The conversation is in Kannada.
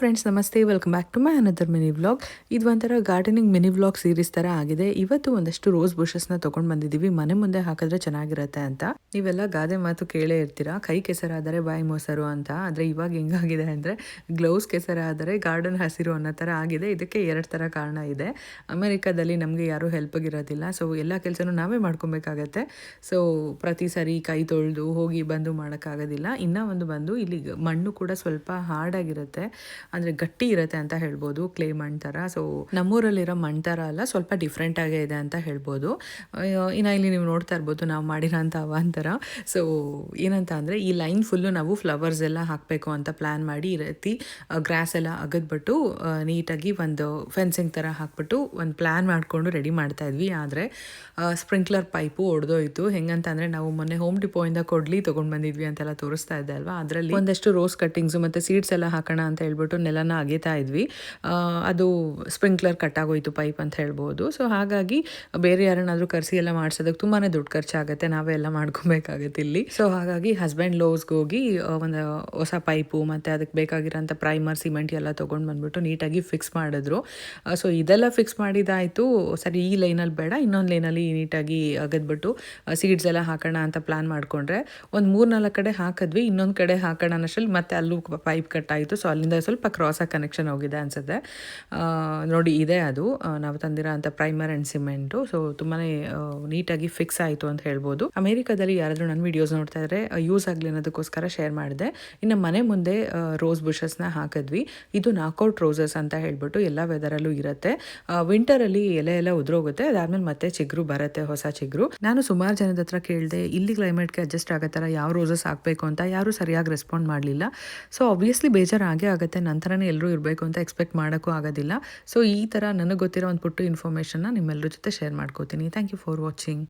ಫ್ರೆಂಡ್ಸ್ ನಮಸ್ತೆ, welcome back to my another mini vlog. ಇದು ಒಂಥರ ಗಾರ್ಡನಿಂಗ್ ಮಿನಿ ವ್ಲಾಗ್ ಸೀರೀಸ್ ಥರ ಆಗಿದೆ. ಇವತ್ತು ಒಂದಷ್ಟು ರೋಸ್ ಬುಷಸ್ನ ತೊಗೊಂಡು ಬಂದಿದ್ದೀವಿ, ಮನೆ ಮುಂದೆ ಹಾಕಿದ್ರೆ ಚೆನ್ನಾಗಿರುತ್ತೆ ಅಂತ. ನೀವೆಲ್ಲ ಗಾದೆ ಮಾತು ಕೇಳೇ ಇರ್ತೀರಾ, ಕೈ ಕೆಸರಾದರೆ ಬಾಯಿ ಮೊಸರು ಅಂತ. ಆದರೆ ಇವಾಗ ಹೆಂಗಾಗಿದೆ ಅಂದರೆ ಗ್ಲೌಸ್ ಕೆಸರಾದರೆ ಗಾರ್ಡನ್ ಹಸಿರು ಅನ್ನೋ ಥರ ಆಗಿದೆ. ಇದಕ್ಕೆ ಎರಡು ಥರ ಕಾರಣ ಇದೆ. ಅಮೆರಿಕಾದಲ್ಲಿ ನಮಗೆ ಯಾರೂ ಹೆಲ್ಪ್ಗಿರೋದಿಲ್ಲ, ಸೊ ಎಲ್ಲ ಕೆಲಸನೂ ನಾವೇ ಮಾಡ್ಕೊಬೇಕಾಗತ್ತೆ. ಸೊ ಪ್ರತಿ ಸರಿ ಕೈ ತೊಳೆದು ಹೋಗಿ ಬಂದು ಮಾಡೋಕ್ಕಾಗೋದಿಲ್ಲ. ಇನ್ನೂ ಒಂದು ಬಂದು ಇಲ್ಲಿ ಮಣ್ಣು ಕೂಡ ಸ್ವಲ್ಪ ಹಾರ್ಡಾಗಿರುತ್ತೆ, ಅಂದರೆ ಗಟ್ಟಿ ಇರುತ್ತೆ ಅಂತ ಹೇಳ್ಬೋದು, ಕ್ಲೇ ಮಣ್ಣು ಥರ. ಸೊ ನಮ್ಮೂರಲ್ಲಿರೋ ಮಣ್ಣು ಥರ ಅಲ್ಲ, ಸ್ವಲ್ಪ ಡಿಫ್ರೆಂಟಾಗೇ ಇದೆ ಅಂತ ಹೇಳ್ಬೋದು. ಇನ್ನು ಇಲ್ಲಿ ನೀವು ನೋಡ್ತಾ ಇರ್ಬೋದು ನಾವು ಮಾಡಿರೋಂಥ ಅವಾಂತರ. ಸೊ ಏನಂತ ಅಂದರೆ ಈ ಲೈನ್ ಫುಲ್ಲು ನಾವು ಫ್ಲವರ್ಸ್ ಎಲ್ಲ ಹಾಕಬೇಕು ಅಂತ ಪ್ಲ್ಯಾನ್ ಮಾಡಿ ಈ ರೀತಿ ಗ್ರಾಸ್ ಎಲ್ಲ ಅಗದ್ಬಿಟ್ಟು ನೀಟಾಗಿ ಒಂದು ಫೆನ್ಸಿಂಗ್ ಥರ ಹಾಕ್ಬಿಟ್ಟು ಒಂದು ಪ್ಲ್ಯಾನ್ ಮಾಡಿಕೊಂಡು ರೆಡಿ ಮಾಡ್ತಾಯಿದ್ವಿ. ಆದರೆ ಸ್ಪ್ರಿಂಕ್ಲರ್ ಪೈಪು ಒಡೆದೋಯ್ತು. ಹೆಂಗಂತ ಅಂದರೆ ನಾವು ಮೊನ್ನೆ ಹೋಮ್ ಡಿಪೋಯಿಂದ ಕೊಡ್ಲಿ ತೊಗೊಂಡು ಬಂದಿದ್ವಿ ಅಂತೆಲ್ಲ ತೋರಿಸ್ತಾ ಇದ್ದೆ ಅಲ್ವಾ, ಅದರಲ್ಲಿ ಒಂದಷ್ಟು ರೋಸ್ ಕಟ್ಟಿಂಗ್ಸು ಮತ್ತು ಸೀಡ್ಸ್ ಎಲ್ಲ ಹಾಕೋಣ ಅಂತ ಹೇಳ್ಬಿಟ್ಟು ನೆಲನ ಅಗೇತಾ ಇದ್ವಿ. ಅದು ಸ್ಪ್ರಿಂಕ್ಲರ್ ಕಟ್ಟಾಗೋಯ್ತು ಪೈಪ್ ಅಂತ ಹೇಳ್ಬೋದು. ಸೊ ಹಾಗಾಗಿ ಬೇರೆ ಯಾರನ್ನಾದರೂ ಕರೆಸಿ ಎಲ್ಲ ಮಾಡಿಸೋದಕ್ಕೆ ತುಂಬಾ ದುಡ್ಡು ಖರ್ಚಾಗುತ್ತೆ, ನಾವೇ ಎಲ್ಲ ಮಾಡ್ಕೊಬೇಕಾಗತ್ತೆ ಇಲ್ಲಿ. ಸೊ ಹಾಗಾಗಿ ಹಸ್ಬೆಂಡ್ ಲೋವ್ಸ್ಗೆ ಹೋಗಿ ಒಂದು ಹೊಸ ಪೈಪು ಮತ್ತು ಅದಕ್ಕೆ ಬೇಕಾಗಿರೋಂಥ ಪ್ರೈಮರ್ ಸಿಮೆಂಟ್ ಎಲ್ಲ ತೊಗೊಂಡು ಬಂದ್ಬಿಟ್ಟು ನೀಟಾಗಿ ಫಿಕ್ಸ್ ಮಾಡಿದ್ರು. ಸೊ ಇದೆಲ್ಲ ಫಿಕ್ಸ್ ಮಾಡಿದಾಯಿತು. ಸರಿ, ಈ ಲೈನಲ್ಲಿ ಬೇಡ, ಇನ್ನೊಂದು ಲೈನಲ್ಲಿ ನೀಟಾಗಿ ಅಗದ್ಬಿಟ್ಟು ಸೀಡ್ಸ್ ಎಲ್ಲ ಹಾಕೋಣ ಅಂತ ಪ್ಲ್ಯಾನ್ ಮಾಡಿಕೊಂಡ್ರೆ ಒಂದು 3-4 ಕಡೆ ಹಾಕಿದ್ವಿ. ಇನ್ನೊಂದು ಕಡೆ ಹಾಕೋಣ ಅನ್ನೋಷ್ಟರಲ್ಲಿ ಮತ್ತೆ ಅಲ್ಲೂ ಪೈಪ್ ಕಟ್ಟಾಯಿತು. ಸೊ ಅಲ್ಲಿಂದ ಸ್ವಲ್ಪ ಕ್ರಾಸಾಗಿ ಕನೆಕ್ಷನ್ ಹೋಗಿದೆ ಅನಿಸುತ್ತೆ. ನೋಡಿ, ಇದೆ ಅದು ನಾವು ತಂದಿರೋ ಅಂಥ ಪ್ರೈಮರ್ ಆ್ಯಂಡ್ ಸಿಮೆಂಟು. ಸೊ ತುಂಬಾ ನೀಟಾಗಿ ಫಿಕ್ಸ್ ಆಯಿತು ಅಂತ ಹೇಳ್ಬೋದು. ಅಮೇರಿಕಾದಲ್ಲಿ ಯಾರಾದರೂ ನನ್ನ ವೀಡಿಯೋಸ್ ನೋಡ್ತಾ ಇದ್ದರೆ ಯೂಸ್ ಆಗಲಿ ಅನ್ನೋದಕ್ಕೋಸ್ಕರ ಶೇರ್ ಮಾಡಿದೆ. ಇನ್ನು ಮನೆ ಮುಂದೆ ರೋಸ್ ಬುಷಸ್ನ ಹಾಕಿದ್ವಿ. ಇದು ನಾಕೌಟ್ ರೋಸಸ್ ಅಂತ ಹೇಳ್ಬಿಟ್ಟು ಎಲ್ಲ ವೆದರಲ್ಲೂ ಇರುತ್ತೆ. ವಿಂಟರಲ್ಲಿ ಎಲೆ ಎಲ್ಲ ಉದುರೋಗುತ್ತೆ, ಅದಾದಮೇಲೆ ಮತ್ತೆ ಚಿಗುರು ಬರುತ್ತೆ, ಹೊಸ ಚಿಗುರು. ನಾನು ಸುಮಾರು ಜನದ ಹತ್ರ ಕೇಳಿದೆ ಇಲ್ಲಿ ಕ್ಲೈಮೇಟ್ಗೆ ಅಡ್ಜಸ್ಟ್ ಆಗೋ ಥರ ಯಾವ ರೋಸಸ್ ಹಾಕಬೇಕು ಅಂತ. ಯಾರೂ ಸರಿಯಾಗಿ ರೆಸ್ಪಾಂಡ್ ಮಾಡಲಿಲ್ಲ. ಸೊ ಆಬ್ವಿಯಸ್ಲಿ ಬೇಜಾರು ಆಗೇ ಆಗುತ್ತೆ, ನಂತರನೇ ಎಲ್ಲರೂ ಇರಬೇಕು ಅಂತ ಎಕ್ಸ್ಪೆಕ್ಟ್ ಮಾಡೋಕ್ಕೂ ಆಗೋದಿಲ್ಲ. ಸೊ ಈ ಥರ ನನಗೆ ಗೊತ್ತಿರೋ ಒಂದು ಪುಟ್ಟು ಇನ್ಫಾರ್ಮೇಷನ್ನ ನಿಮ್ಮೆಲ್ಲರ ಜೊತೆ ಶೇರ್ ಮಾಡ್ಕೋತೀನಿ. Thank you for watching.